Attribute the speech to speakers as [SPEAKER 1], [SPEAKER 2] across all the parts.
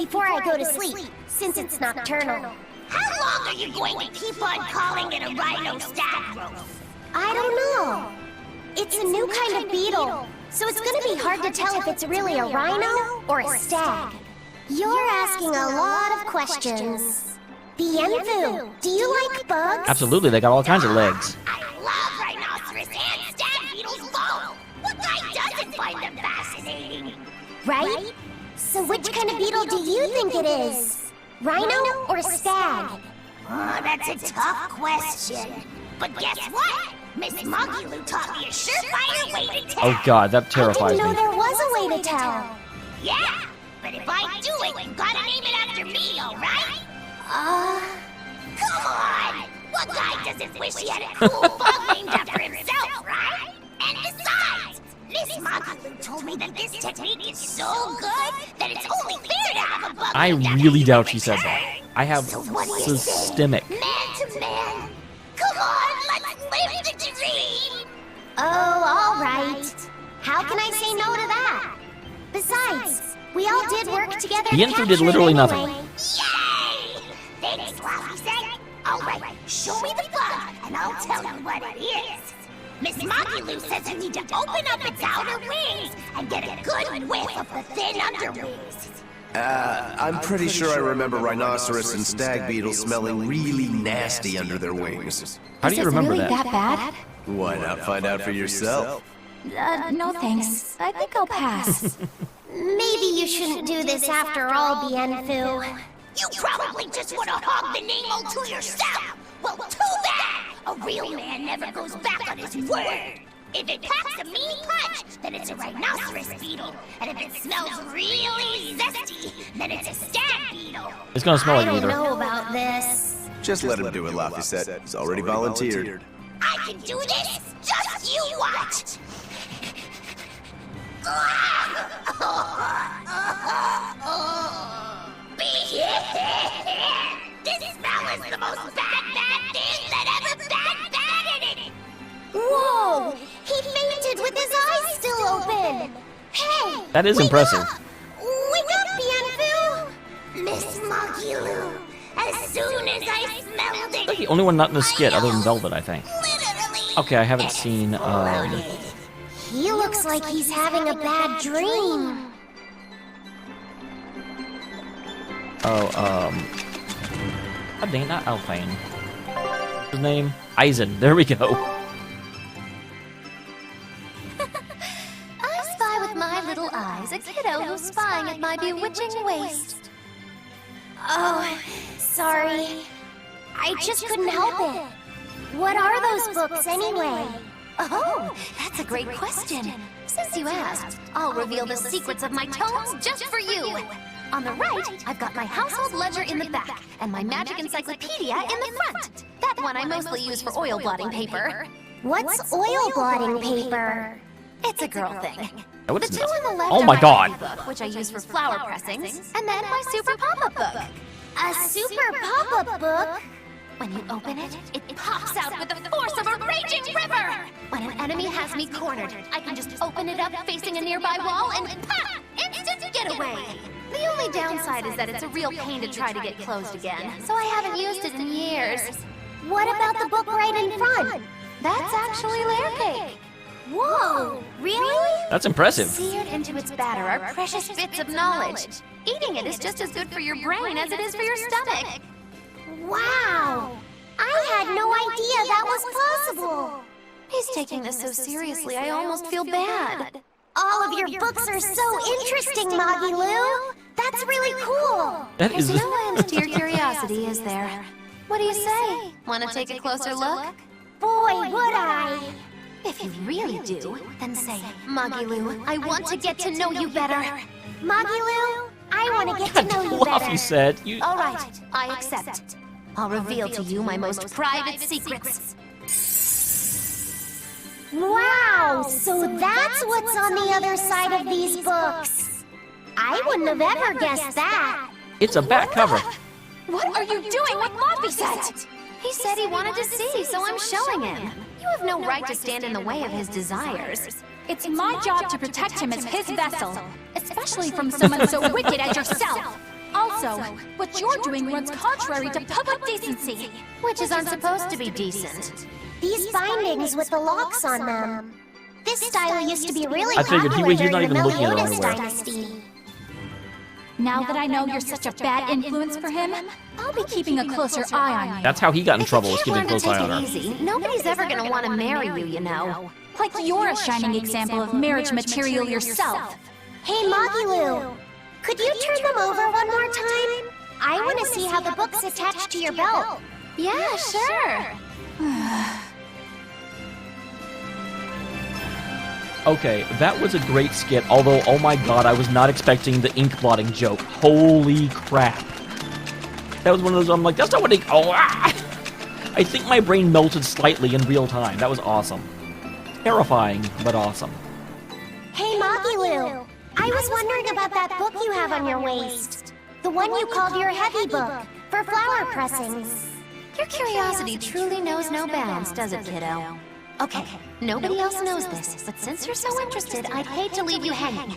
[SPEAKER 1] before I go to sleep, since it's nocturnal.
[SPEAKER 2] How long are you going to keep on calling it a rhino stag growth?
[SPEAKER 1] I don't know. It's a new kind of beetle, so it's gonna be hard to tell if it's really a rhino or a stag. You're asking a lot of questions. Bienfu, do you like bugs?
[SPEAKER 3] Absolutely, they got all kinds of legs.
[SPEAKER 2] I love rhinoceros and stag beetles both. What guy doesn't find them fascinating?
[SPEAKER 1] Right? So which kind of beetle do you think it is? Rhino or stag?
[SPEAKER 2] Oh, that's a tough question. But guess what? Miss Monkey taught me a surefire way to tell.
[SPEAKER 3] Oh god, that
[SPEAKER 1] I
[SPEAKER 3] terrifies
[SPEAKER 1] didn't know
[SPEAKER 3] me.
[SPEAKER 1] there was a way to tell.
[SPEAKER 2] Yeah, but if I do it, you gotta name it after me, alright? Come on! What guy doesn't wish he had a cool bug named after himself, right? And besides, Miss Monkey told me that this technique is so good that it's only fair to have a bug
[SPEAKER 3] I
[SPEAKER 2] named after
[SPEAKER 3] really
[SPEAKER 2] you
[SPEAKER 3] doubt
[SPEAKER 2] in
[SPEAKER 3] she said
[SPEAKER 2] return.
[SPEAKER 3] that. I have
[SPEAKER 2] So what do you say?
[SPEAKER 3] systemic.
[SPEAKER 2] Man to man! Come on, let's live the dream!
[SPEAKER 1] Oh, all right. How can I say no to that? Besides, we all did work together to
[SPEAKER 3] Bienfu
[SPEAKER 1] capture
[SPEAKER 3] did
[SPEAKER 1] it
[SPEAKER 3] literally nothing.
[SPEAKER 1] anyway.
[SPEAKER 2] Yay! Thanks, Floppy said. Alright, show me the bug, and I'll tell you what it is. Miss Monkey says you need to open up its outer wings and get a good whiff of the thin underwings.
[SPEAKER 4] I'm pretty sure I remember rhinoceros and stag beetles smelling really nasty under their wings.
[SPEAKER 3] How do you remember
[SPEAKER 5] really
[SPEAKER 3] that?
[SPEAKER 5] bad?
[SPEAKER 4] Why not find out for yourself?
[SPEAKER 5] No thanks. I think I'll pass.
[SPEAKER 1] Maybe you shouldn't do this after all, Bienfu.
[SPEAKER 2] You probably just want to hog the name all to yourself. Well, too bad. A real man never goes back on his word. If it packs a mean punch, then it's a rhinoceros beetle. And if it smells really zesty, then it's a stag beetle.
[SPEAKER 3] It's gonna smell
[SPEAKER 1] I
[SPEAKER 3] like
[SPEAKER 1] don't
[SPEAKER 3] either.
[SPEAKER 1] know about this.
[SPEAKER 4] Just let him do it, Laffy said. He's already volunteered.
[SPEAKER 2] I can do this. Just you watch. This smell is the most bad thing that ever bad it.
[SPEAKER 1] Whoa! He fainted with his eyes still open! Hey!
[SPEAKER 3] That is
[SPEAKER 1] wake
[SPEAKER 3] impressive.
[SPEAKER 1] Up. Wake up, Bienfu!
[SPEAKER 2] Miss Monkey as soon as I smelled it,
[SPEAKER 3] The only one not in the skit other than Velvet, I think.
[SPEAKER 2] literally.
[SPEAKER 3] Okay, I haven't seen,
[SPEAKER 1] He looks like he's having a bad dream.
[SPEAKER 3] God dang it, not Alphane. His name? Eisen. There we go.
[SPEAKER 5] I spy with my little eyes a kiddo who's spying at my bewitching waist.
[SPEAKER 1] Oh, sorry. I just couldn't help it. What are those books anyway?
[SPEAKER 5] Oh, that's a great question. Since you asked, I'll reveal the secrets of my tomes just for you. On the right, I've got my household ledger in the back, and my magic encyclopedia in the front. That one I mostly use for oil blotting paper.
[SPEAKER 1] What's oil blotting paper?
[SPEAKER 5] It's a girl thing.
[SPEAKER 3] Oh,
[SPEAKER 5] The
[SPEAKER 3] it's
[SPEAKER 5] two
[SPEAKER 3] not.
[SPEAKER 5] on the left
[SPEAKER 3] Oh
[SPEAKER 5] are
[SPEAKER 3] my
[SPEAKER 5] my
[SPEAKER 3] god.
[SPEAKER 5] hobby book, which I use for flower pressings, and then my super pop-up book.
[SPEAKER 1] A super pop-up book?
[SPEAKER 5] When you open it, it pops out with the force of a raging river! When an enemy has me cornered, I can just open it up facing a nearby wall and pop! Instant getaway! The only downside is that it's a real pain to try to get closed again, so I haven't used it in years.
[SPEAKER 1] What about the book right in front?
[SPEAKER 5] That's actually layer cake.
[SPEAKER 1] Whoa, really?
[SPEAKER 3] That's impressive.
[SPEAKER 5] Seared into its batter are precious bits of knowledge. Eating it is just as good for your brain as it is for your stomach.
[SPEAKER 1] Wow! I had no idea that was possible!
[SPEAKER 5] He's taking this so seriously, I almost feel bad.
[SPEAKER 1] All of your books are so interesting, Magilu! That's really cool!
[SPEAKER 3] That
[SPEAKER 5] There's
[SPEAKER 3] is.
[SPEAKER 5] no end to your curiosity, is there? What do you say? Want to take a closer look?
[SPEAKER 1] Boy, would I!
[SPEAKER 5] If you really do, then say, Magilu, I want to get to know you better.
[SPEAKER 1] Magilu, I want to get to know you better.
[SPEAKER 3] Fluffy said. You.
[SPEAKER 5] All right, I accept. I'll reveal to you my most private secrets.
[SPEAKER 1] Wow, so that's what's on the other side of these books. I wouldn't have ever guessed that.
[SPEAKER 3] It's a back cover.
[SPEAKER 5] What are you doing with Laffy? He said he wanted to see, so I'm showing him. You have no right to stand in the way of his desires.
[SPEAKER 6] It's my job to protect him as his vessel, especially from someone so wicked as yourself. Also, what you're doing runs contrary to public decency.
[SPEAKER 5] Witches aren't supposed to be decent.
[SPEAKER 1] These bindings with the locks on them. This style used to be really
[SPEAKER 3] I figured
[SPEAKER 1] popular
[SPEAKER 3] he's not
[SPEAKER 1] during the
[SPEAKER 3] even looking at her
[SPEAKER 1] Meliodas
[SPEAKER 3] underwear.
[SPEAKER 1] dynasty.
[SPEAKER 6] Now that I know you're such a bad influence for him, I'll be keeping a closer eye on you.
[SPEAKER 3] That's how he got in trouble, was
[SPEAKER 5] If you
[SPEAKER 3] keeping a
[SPEAKER 5] can't
[SPEAKER 3] close
[SPEAKER 5] learn
[SPEAKER 3] eye
[SPEAKER 5] to
[SPEAKER 3] on
[SPEAKER 5] take
[SPEAKER 3] her.
[SPEAKER 5] it easy, nobody's ever gonna want to marry you, you know.
[SPEAKER 6] Like you're a shining example of marriage material yourself.
[SPEAKER 1] Hey, Magilu, could you turn them over one more time? I want to see how the book's attached to your belt.
[SPEAKER 5] Yeah, sure.
[SPEAKER 3] Okay, that was a great skit, although, oh my god, I was not expecting the ink blotting joke. Holy crap. That was one of those, I'm like, that's not what ink... Oh, ah! I think my brain melted slightly in real time. That was awesome. Terrifying, but awesome.
[SPEAKER 1] Hey, Magilu, I was wondering about that book you have on your waist. The one you called your heavy book, for flower pressings.
[SPEAKER 5] Your curiosity truly knows no bounds, does it, kiddo? Okay, nobody else knows this, but since you're so interested, I'd hate to leave you hanging.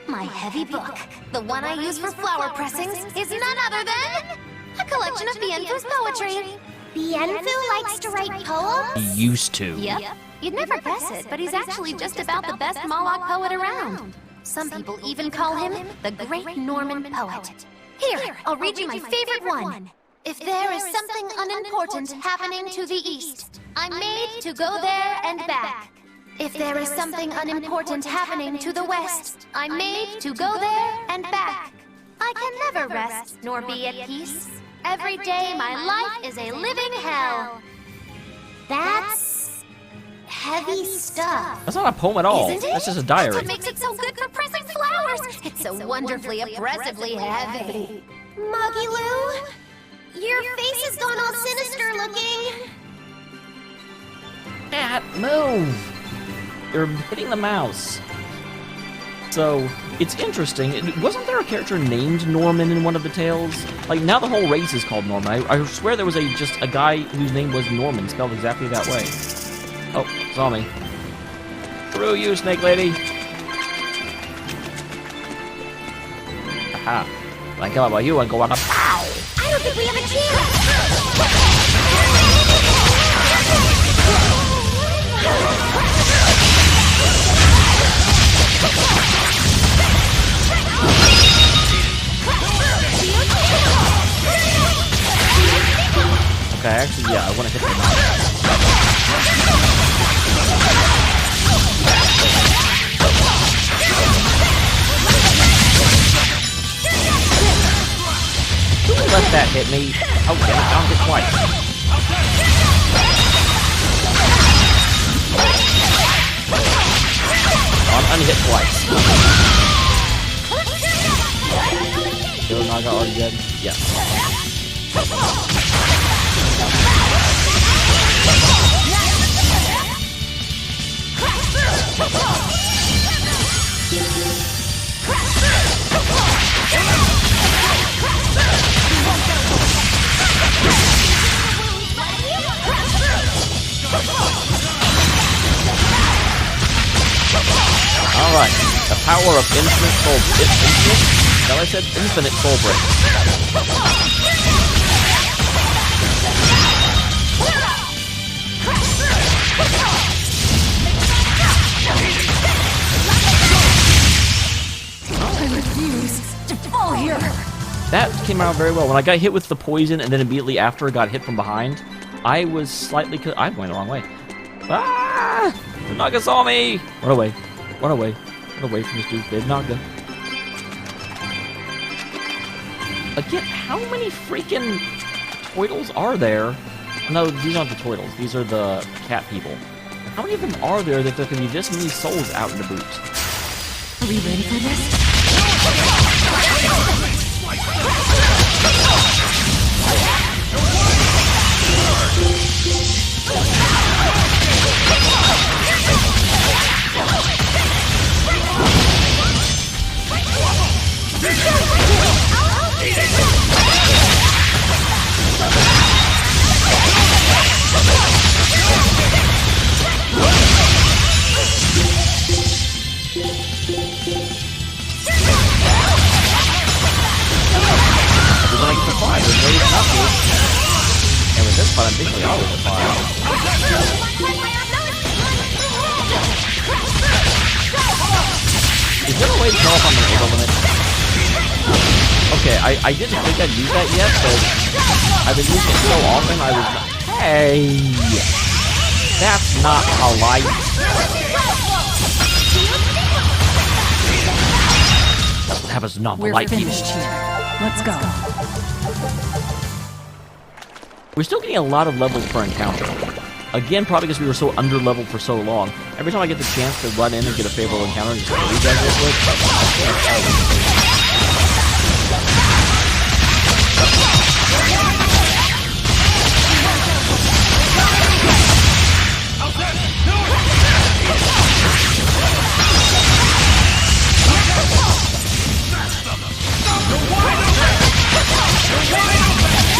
[SPEAKER 5] My heavy book, the one I use for flower pressings, is none other than a collection of Bienfu's poetry.
[SPEAKER 1] Bienfu likes to write poems?
[SPEAKER 3] He used to.
[SPEAKER 5] Yep. You'd never guess it, but he's actually just about the best Moloch poet around. Some people even call him the Great Norman Poet. Here, I'll read you my favorite one. If there is something unimportant happening to the east, I'm made to go there and back. If there is something unimportant happening to the west, I'm made to go there and back. I can never rest nor be at peace. Every day my life is a living hell.
[SPEAKER 1] That's heavy stuff.
[SPEAKER 3] That's not a poem at all.
[SPEAKER 5] Isn't it?
[SPEAKER 3] That's just a
[SPEAKER 5] That's
[SPEAKER 3] diary.
[SPEAKER 5] what makes it so good for pressing flowers. It's so wonderfully, oppressively heavy.
[SPEAKER 1] Magilu, your face has gone all sinister looking.
[SPEAKER 3] Matt, move! You're hitting the mouse. So, it's interesting. Wasn't there a character named Norman in one of the tales? Like, now the whole race is called Norman. I swear there was just a guy whose name was Norman, spelled exactly that way. Oh, saw me. Screw you, Snake Lady! Aha. When I come up by you, I go on a pow!
[SPEAKER 1] I don't think we have a chance.
[SPEAKER 3] Okay, actually, yeah, I want to hit the mouse. Who let that hit me? Oh, damn it, I'll hit twice. I'm unhit twice. Kill Naga already dead? Yes. Alright, the power of infinite soul... Infinite? No, I said infinite soul break.
[SPEAKER 6] I refuse to fall here.
[SPEAKER 3] That came out very well. When I got hit with the poison and then immediately after got hit from behind, I was slightly... I'm going the wrong way. Ah! The Naga saw me! Run away. Run away. Run away from this stupid Naga. Again, how many freaking turtles are there? No, these aren't the turtles. These are the cat people. How many of them are there that there can be this many souls out in the boot?
[SPEAKER 6] Are we ready for this?
[SPEAKER 3] fine. There's no reason not to. And with this fight, I'm basically always fine. Is there a way to tell if I'm an over limit? Okay, I didn't think I'd use that yet, but I've been using it so often, I was not... Hey! That's not polite. That was not polite.
[SPEAKER 6] We're finished here. Let's go.
[SPEAKER 3] We're still getting a lot of levels per encounter. Again, probably because we were so under-leveled for so long. Every time I get the chance to run in and get a favorable encounter and just read that real quick.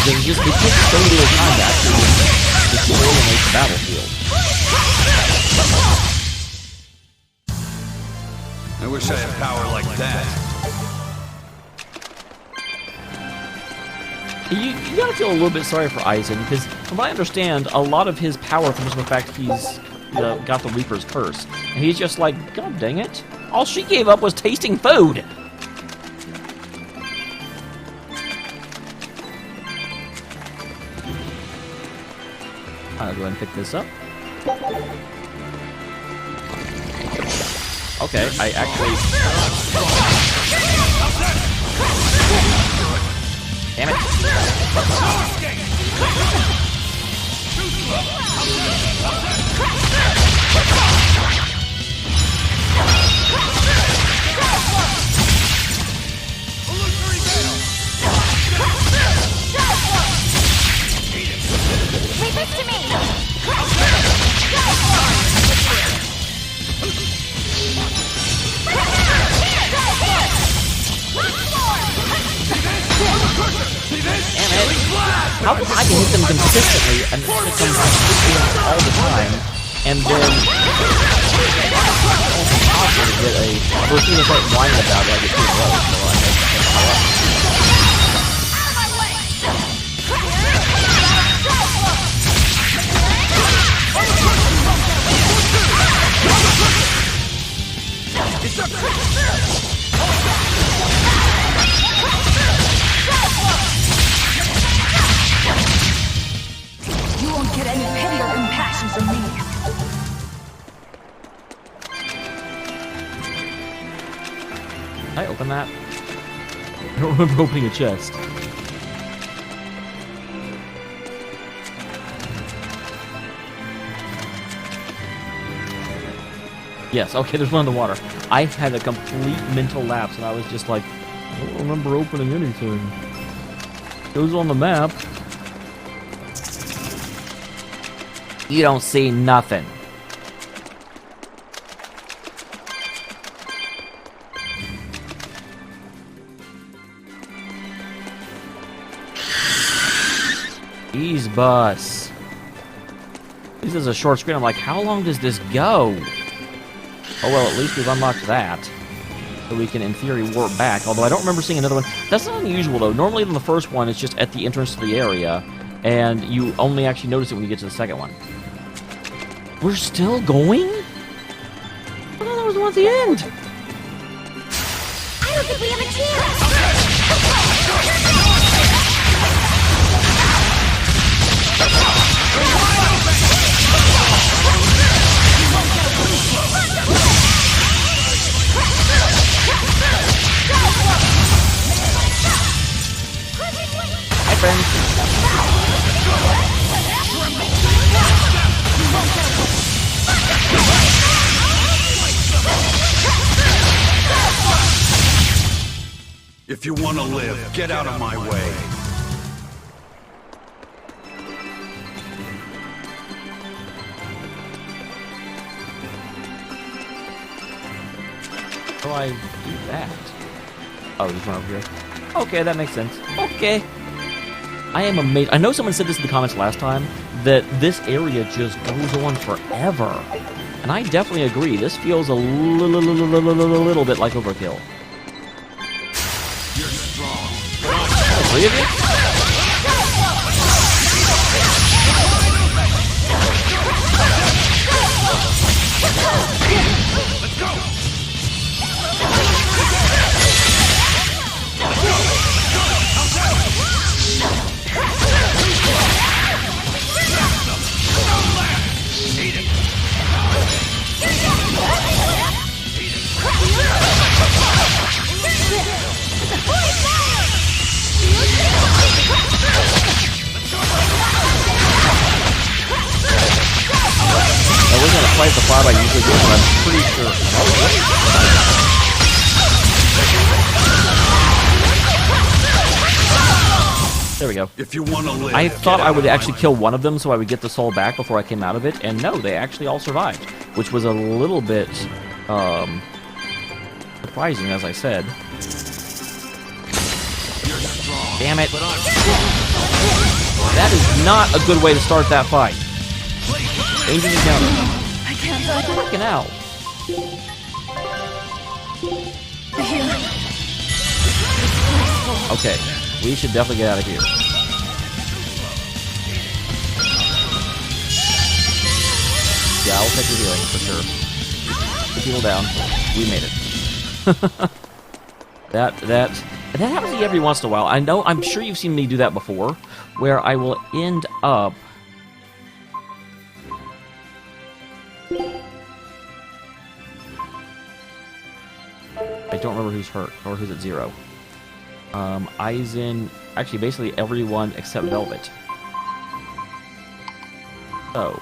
[SPEAKER 3] Because it takes so little time to actually destroy and make the battlefield.
[SPEAKER 7] I wish I had power like that.
[SPEAKER 3] You gotta feel a little bit sorry for Aizen, because from what I understand, a lot of his power comes from the fact he's got the Reaper's curse. And he's just like, God dang it. All she gave up was tasting food! I'll go ahead and pick this up. Okay, I actually... Damn it.
[SPEAKER 5] Leave this to me!
[SPEAKER 3] Damn it! How come I can hit them consistently and hit them consistently all the time, and then it's impossible to get a... First thing I start whining about it, I get too low, so I make it power up.
[SPEAKER 6] You won't get any pity or compassion from me.
[SPEAKER 3] Did I open that? I don't remember opening a chest. Yes, okay, there's one in the water. I had a complete mental lapse, and I was just like, I don't remember opening anything. It was on the map. You don't see nothing. Ease bus. This is a short screen. I'm like, how long does this go? Oh well, at least we've unlocked that. So we can, in theory, warp back. Although I don't remember seeing another one. That's not unusual, though. Normally, in the first one, it's just at the entrance to the area. And you only actually notice it when you get to the second one. We're still going? I thought there was one at the end.
[SPEAKER 1] I don't think we have a chance!
[SPEAKER 3] Hi, friends.
[SPEAKER 7] If you want to live, get out of my way.
[SPEAKER 3] How do I do that? Oh, just run over here. Okay, that makes sense. Okay. I am amazed. I know someone said this in the comments last time, that this area just goes on forever. And I definitely agree. This feels a little bit like overkill.
[SPEAKER 7] You're strong.
[SPEAKER 3] Three of you?
[SPEAKER 7] Let's go!
[SPEAKER 3] We're gonna fight the fire I usually do, but I'm pretty sure. There we go.
[SPEAKER 7] If you want to live,
[SPEAKER 3] I thought I would actually kill one of them so I would get the soul back before I came out of it, and no, they actually all survived, which was a little bit surprising, as I said. Damn it. That is not a good way to start that fight. Danger encounter.
[SPEAKER 6] I can't let it.
[SPEAKER 3] Freaking out. Okay, we should definitely get out of here. Yeah, I'll take the healing for sure. Put people down. We made it. that happens to me every once in a while. I'm sure you've seen me do that before, where I will end up. I don't remember who's hurt or who's at 0. Aizen, actually basically everyone except Velvet. So,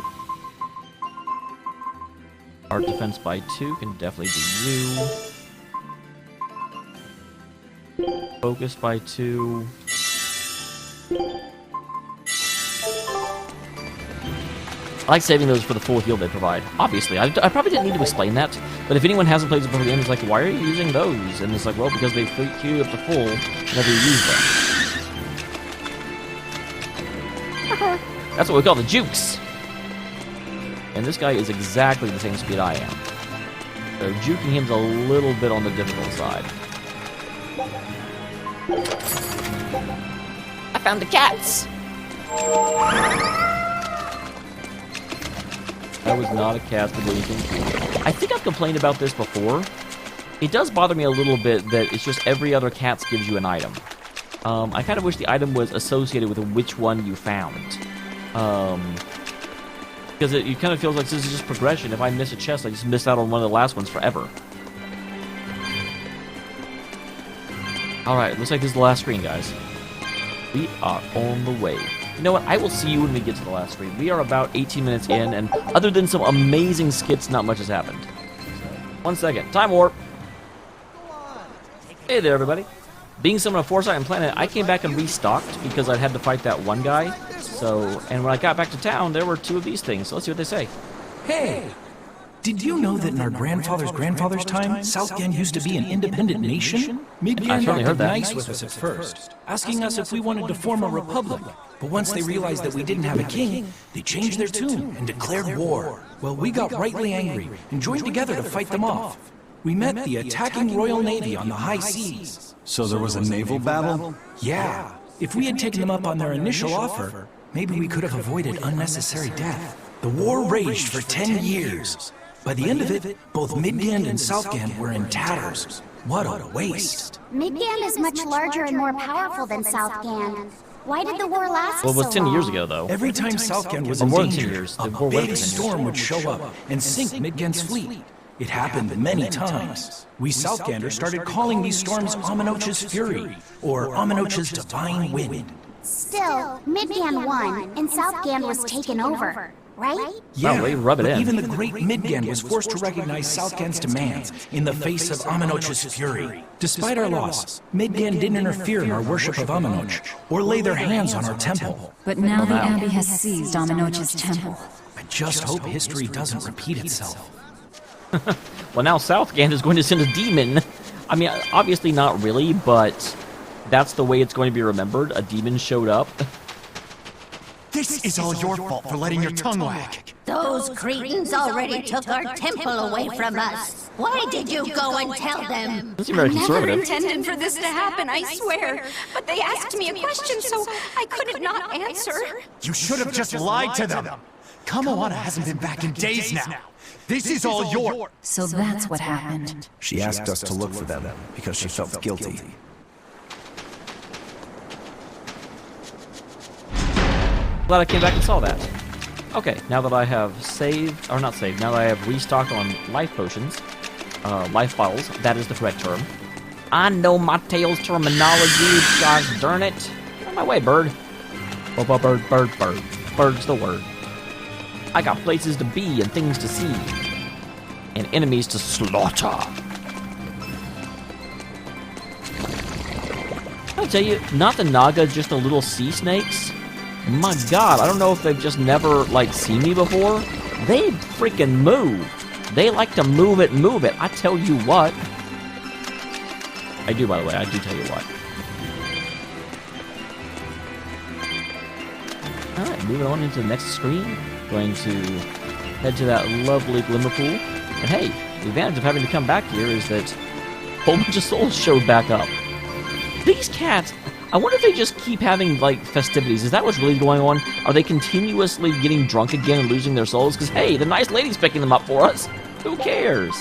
[SPEAKER 3] art defense by 2 can definitely be you. Focus by 2. I like saving those for the full heal they provide. Obviously, I probably didn't need to explain that, but if anyone hasn't played this before the end, it's like, why are you using those? And it's like, well, because they queue up to full whenever you use them. That's what we call the jukes. And this guy is exactly the same speed I am. So juking him's a little bit on the difficult side. I found the cats! That was not a cast to do anything. I think I've complained about this before. It does bother me a little bit that it's just every other cats gives you an item. I kind of wish the item was associated with which one you found. Because it kind of feels like this is just progression. If I miss a chest, I just miss out on one of the last ones forever. Alright, looks like this is the last screen, guys. We are on the way. You know what? I will see you when we get to the last screen. We are about 18 minutes in, and other than some amazing skits, not much has happened. So, 1 second. Time warp. Hey there, everybody. Being someone of Foresight and Planet, I came back and restocked because I had to fight that one guy. So, and when I got back to town, there were 2 of these things. So let's see what they say.
[SPEAKER 8] Hey! Did you know that in our grandfather's time, Southgan used to be an independent nation? Midgan acted nice with us at first, asking us if we wanted to form a republic. But once they realized that we didn't have a king, they changed their tune and declared war. Well, we got rightly angry and joined together to fight them off. We met the attacking Royal Navy on the high seas.
[SPEAKER 7] So there was a naval battle?
[SPEAKER 8] Yeah. If we had taken them up on their initial offer, maybe we could have avoided unnecessary death. The war raged for 10 years. By the end of it, both Midgand and Southgand were in tatters. What a waste.
[SPEAKER 1] Midgand is much larger and more powerful than Southgand. Why did the war last
[SPEAKER 3] Well, it was
[SPEAKER 1] so
[SPEAKER 3] 10
[SPEAKER 1] long?
[SPEAKER 3] years ago, though.
[SPEAKER 8] Every time Southgand was
[SPEAKER 3] Or
[SPEAKER 8] in
[SPEAKER 3] more than 10
[SPEAKER 8] danger,
[SPEAKER 3] years.
[SPEAKER 8] a
[SPEAKER 3] The war went
[SPEAKER 8] big
[SPEAKER 3] for 10 years.
[SPEAKER 8] storm would show up and sink Midgand's fleet. It happened many times. We Southganders started calling these storms Aminoch's Fury, or Aminoch's Divine Wind.
[SPEAKER 1] Still, Midgand won, and Southgand was taken over, right?
[SPEAKER 8] Yeah,
[SPEAKER 3] Well, rub it
[SPEAKER 8] but
[SPEAKER 3] in.
[SPEAKER 8] even the great Midgand was forced to recognize Southgand's demands in the face of Aminoch's fury. Despite our loss, Midgand didn't interfere in our worship of Aminoch, or lay their hands on our temple.
[SPEAKER 6] But now the Abbey has seized Aminoch's temple.
[SPEAKER 8] I just hope history doesn't repeat itself.
[SPEAKER 3] Well, now Southgand is going to send a demon. I mean, obviously not really, but that's the way it's going to be remembered. A demon showed up.
[SPEAKER 9] This is all your fault for letting your tongue wag.
[SPEAKER 2] Those cretins already took our temple away from us. Why did you go and tell them?
[SPEAKER 3] This is very
[SPEAKER 5] Never
[SPEAKER 3] conservative.
[SPEAKER 5] intended for this to happen, I swear. But they asked me a question, so I couldn't not answer.
[SPEAKER 9] You should have just lied to them. Kamoana hasn't been back in days now. This is all your...
[SPEAKER 10] So that's what happened.
[SPEAKER 4] She asked us to look for them because she felt guilty.
[SPEAKER 3] Glad I came back and saw that. Okay, now that I have saved, or not saved, now that I have restocked on life potions, life bottles, that is the correct term. I know my Tails terminology, gosh darn it. Get out of my way, bird. Bird. Bird's the word. I got places to be and things to see. And enemies to slaughter. I'll tell you, not the Naga, just the little sea snakes. My god, I don't know if they've just never, like, seen me before. They freaking move. They like to move it. I tell you what. I do, by the way. I do tell you what. Alright, moving on into the next screen. Going to head to that lovely glimmer pool. And hey, the advantage of having to come back here is that a whole bunch of souls showed back up. These cats, I wonder if they just keep having, like, festivities. Is that what's really going on? Are they continuously getting drunk again and losing their souls? Because, hey, the nice lady's picking them up for us. Who cares?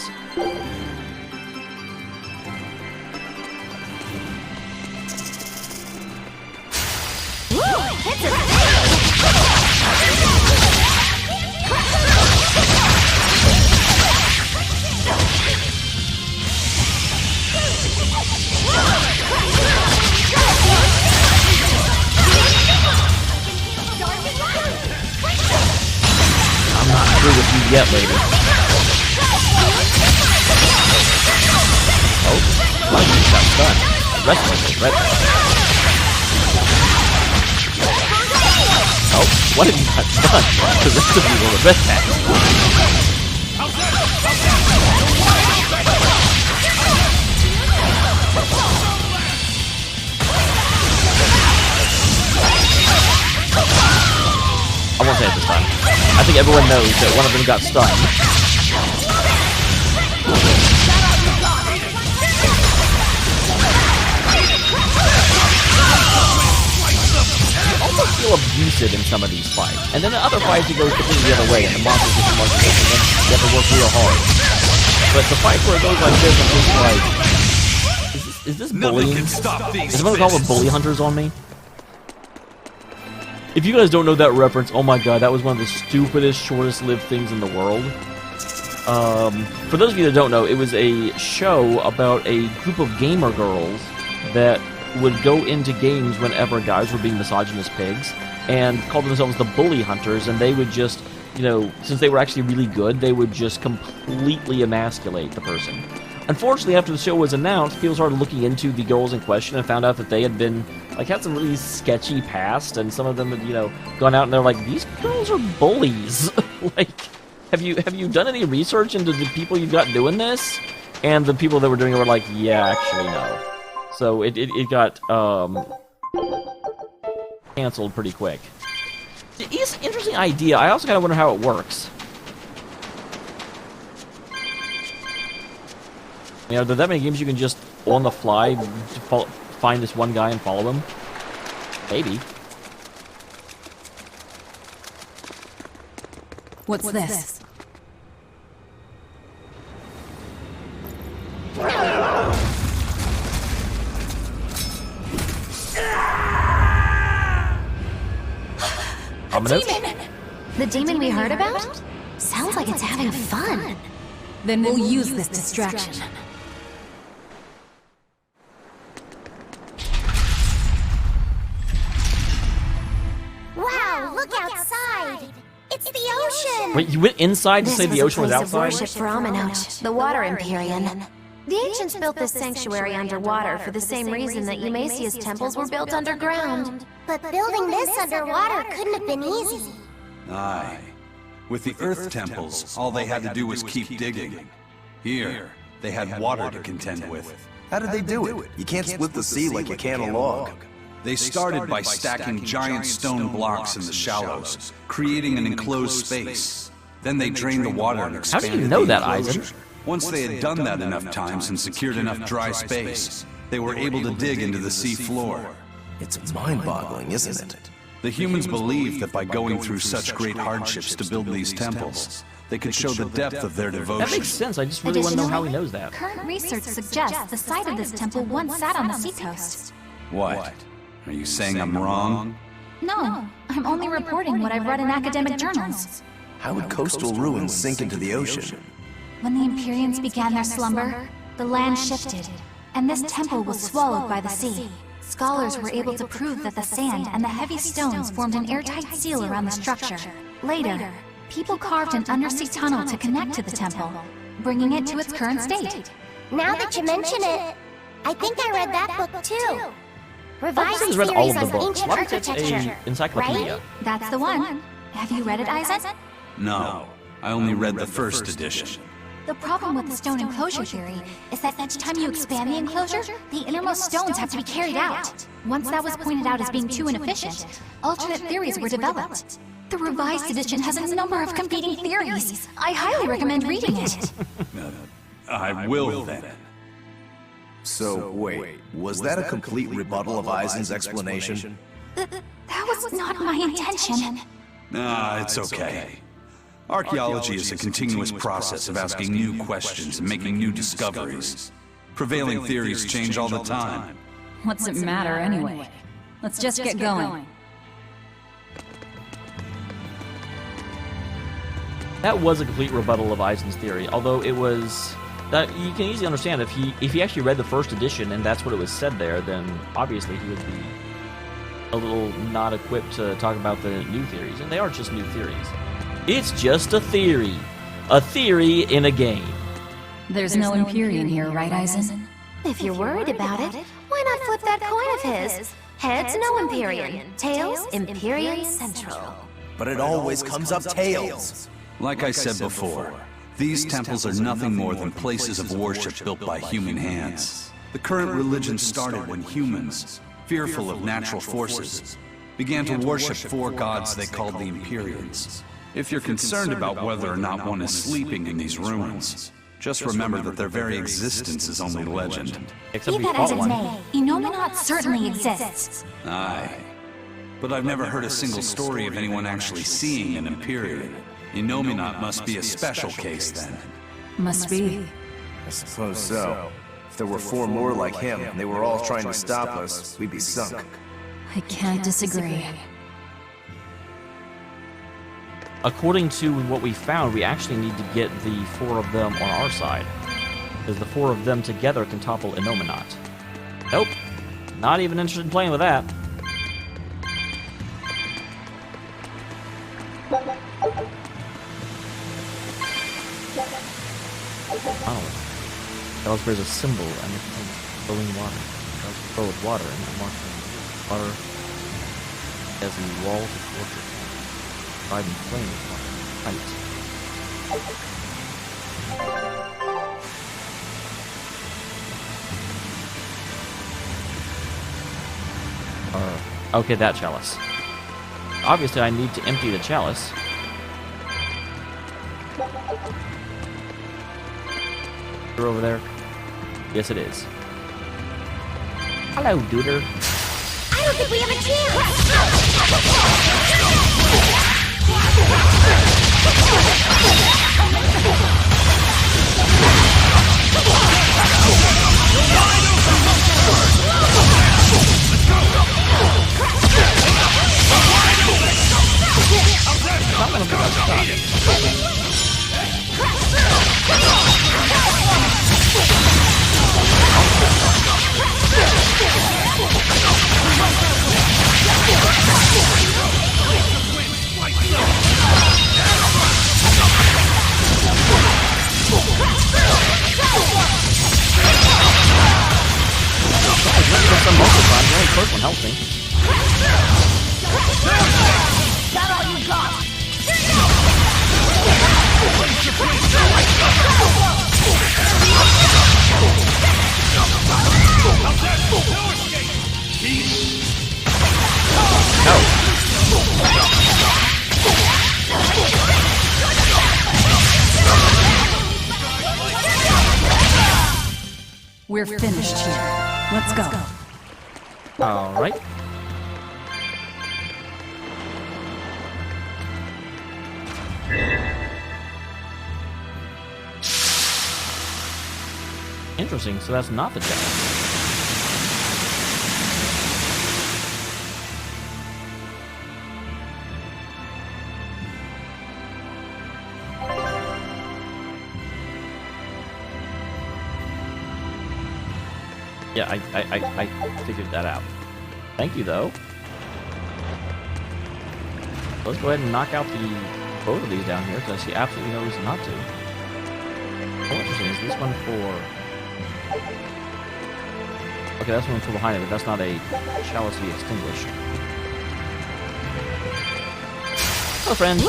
[SPEAKER 3] I'm not through with you yet, lady. Oh, one of you got stunned. The rest of us is red. Oh, one of you got stunned. The rest of you were the red packs. I won't say it this time. I think everyone knows that one of them got stunned. You almost feel abusive in some of these fights. And then in other fights, it goes completely the other way, and the monsters just march against them, and you have to work real hard. But the fights where it goes like this, I'm just like... Is this bullying? Is someone called with bully hunters on me? If you guys don't know that reference, oh my god, that was one of the stupidest, shortest-lived things in the world. For those of you that don't know, it was a show about a group of gamer girls that would go into games whenever guys were being misogynist pigs, and called themselves the Bully Hunters, and they would just, you know, since they were actually really good, they would just completely emasculate the person. Unfortunately, after the show was announced, people started looking into the girls in question and found out that they had been, like, had some really sketchy past, and some of them had, you know, gone out and they're like, these girls are bullies. Like, have you done any research into the people you've got doing this? And the people that were doing it were like, yeah, actually, no. So it got, canceled pretty quick. It's an interesting idea. I also kind of wonder how it works. You know, are there that many games you can just, on the fly, find this one guy and follow him? Maybe.
[SPEAKER 10] What's this?
[SPEAKER 5] The demon we heard about? Sounds like it's having fun.
[SPEAKER 10] Then we'll use this distraction.
[SPEAKER 1] Wow, look outside! It's the ocean!
[SPEAKER 3] Wait, you went inside to say the ocean was outside?
[SPEAKER 5] This was a place of worship for Aminote, the Water Empyrean. The ancients built this sanctuary underwater for the same reason that Eumacia's temples were built underground.
[SPEAKER 1] But building this underwater couldn't have been easy.
[SPEAKER 7] Aye. With the Earth temples, all they had to do was keep digging. Here, they had water to contend with.
[SPEAKER 4] How did they do it? You can't split the sea like you can a log.
[SPEAKER 7] They started by stacking giant stone blocks in the shallows, creating an enclosed space. Then they drained the water and expanded
[SPEAKER 3] How do you know that,
[SPEAKER 7] enclosure.
[SPEAKER 3] Isaac?
[SPEAKER 7] Once they had done that enough times and secured enough dry space, they were able to dig into the sea floor.
[SPEAKER 4] It's mind-boggling, isn't it?
[SPEAKER 7] The humans believed that by going through such great hardships to build these temples, they could show the depth of their devotion.
[SPEAKER 3] That makes sense. I just really want to know how he knows that.
[SPEAKER 6] Current research suggests the site of this temple once sat on the seacoast.
[SPEAKER 7] What? Are you saying I'm wrong?
[SPEAKER 6] No, I'm only reporting what I've read in academic journals.
[SPEAKER 4] How would coastal ruins sink into the ocean?
[SPEAKER 6] When the Empyreans began their slumber, the land shifted, and this temple was swallowed by the sea. Scholars were able to prove that the sand and the heavy stones formed an airtight seal around the structure. Later, people carved an undersea tunnel to connect to the temple, bringing it to its current state.
[SPEAKER 1] Now that you mention it, I think I read that book too. Revised
[SPEAKER 3] I've read all
[SPEAKER 1] theories
[SPEAKER 3] of the
[SPEAKER 1] on
[SPEAKER 3] books.
[SPEAKER 1] ancient
[SPEAKER 3] Why don't it's
[SPEAKER 1] architecture,
[SPEAKER 3] a encyclopedia?
[SPEAKER 1] right?
[SPEAKER 6] That's the one. Have you read it, Eisen?
[SPEAKER 7] No, I only read the first edition.
[SPEAKER 6] The problem with the stone enclosure theory is that each time you expand the enclosure, the innermost stones have to be carried out. Once that was pointed out as being too inefficient, alternate theories were developed. The revised edition has a number of competing theories. I highly recommend reading it.
[SPEAKER 7] I will then.
[SPEAKER 4] So, wait, was that a complete rebuttal of Eisen's explanation?
[SPEAKER 6] That was not my intention.
[SPEAKER 7] Ah, it's okay. Archaeology is a continuous process of asking new questions and making new discoveries. Prevailing theories change all the time.
[SPEAKER 10] What's it matter anyway? Let's just get going.
[SPEAKER 3] That was a complete rebuttal of Eisen's theory, although it was... That you can easily understand if he actually read the first edition and that's what it was said there, then obviously he would be a little not equipped to talk about the new theories, and they are just new theories. It's just a theory. A theory in a game.
[SPEAKER 10] There's no Empyrean here, right, Eisen?
[SPEAKER 5] If you're worried about it, why not flip that coin of his? Heads, no Empyrean. Tails, Empyrean Central.
[SPEAKER 4] But it always comes up tails.
[SPEAKER 7] Like I said before, these temples are nothing more than places of worship built by human hands. The current religion started when humans, fearful of natural forces, began to worship four gods they called the Empyreans. If you're concerned about whether or not one is sleeping in these ruins, just remember that their very existence is only legend.
[SPEAKER 3] Except
[SPEAKER 6] Be
[SPEAKER 3] we
[SPEAKER 6] that as
[SPEAKER 3] fought
[SPEAKER 6] it
[SPEAKER 3] one.
[SPEAKER 6] may, Inominat certainly exists.
[SPEAKER 7] Aye. But I've never heard a single story of anyone actually seeing an Empyrean. Inominat must be a special case then.
[SPEAKER 10] Must be.
[SPEAKER 4] I suppose so. If there were four more like him, and they were all trying to stop us, we'd be sunk.
[SPEAKER 10] I can't disagree.
[SPEAKER 3] According to what we found, we actually need to get the four of them on our side. Because the four of them together can topple Inominat. Nope. Not even interested in playing with that. Oh. Salisbury's a symbol and it contains flowing water. It does flow with water and that marks the water as in walls of fortress. Tried and flame with water. Height. Okay, that chalice. Obviously, I need to empty the chalice. You're over there? Yes, it is. Hello, duder.
[SPEAKER 1] I don't think we have a chance!
[SPEAKER 3] First one helped me.
[SPEAKER 2] That all you got?
[SPEAKER 10] We're finished here. Let's go.
[SPEAKER 3] Alright. Interesting, so that's not the challenge. Yeah, I figured that out. Thank you, though. Let's go ahead and knock out both of these down here, because I see absolutely no reason not to. Oh, interesting. Is this one for... Okay, that's one for behind it, but that's not a chalice to be extinguished. Hello, friend.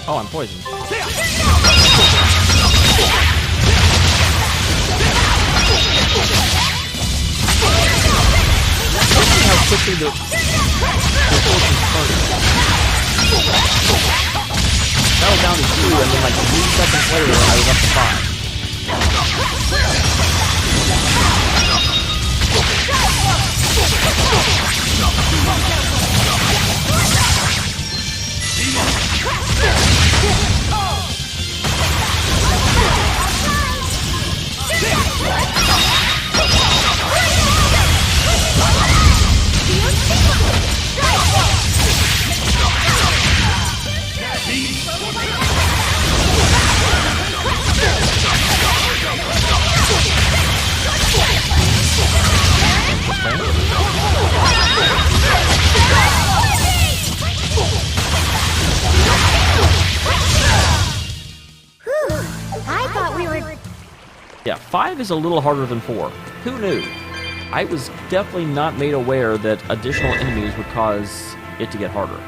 [SPEAKER 3] Oh, I'm poisoned. How quickly the forces started. That was down to 2, and then like 3 seconds later, I was up to 5 is a little harder than 4. Who knew? I was definitely not made aware that additional enemies would cause it to get harder.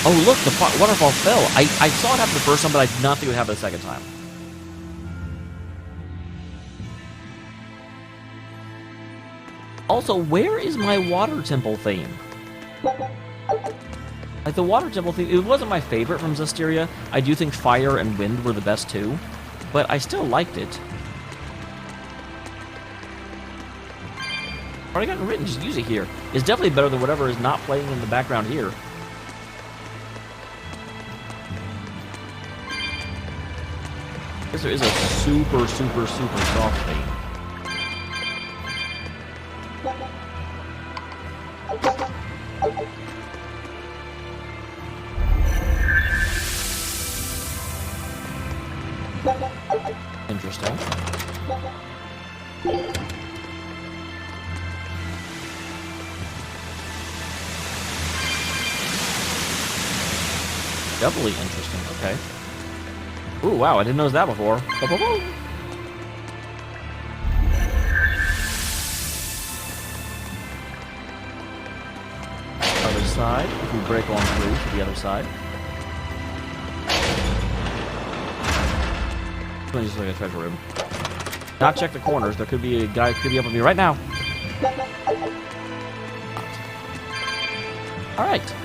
[SPEAKER 3] Oh look, the waterfall fell. I saw it happen the first time, but I did not think it would happen the second time. Also, where is my water temple theme? Like, the water temple theme, it wasn't my favorite from Zestiria. I do think fire and wind were the best too, but I still liked it. Already gotten written, just use it here. It's definitely better than whatever is not playing in the background here. This is a super, super, super soft theme. Interesting. Doubly interesting, okay. Ooh, wow, I didn't notice that before. Other side, if we break on through to the other side. Let me just look at a treasure room. Not check the corners. There could be a guy who could be up with me right now. Alright.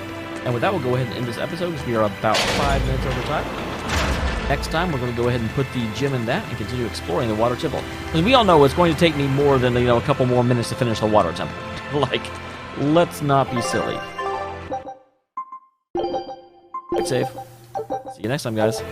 [SPEAKER 3] And with that, we'll go ahead and end this episode because we are about 5 minutes over time. Next time, we're going to go ahead and put the gem in that and continue exploring the water temple. Because we all know it's going to take me more than, a couple more minutes to finish the water temple. Like, let's not be silly. Stay safe. See you next time, guys.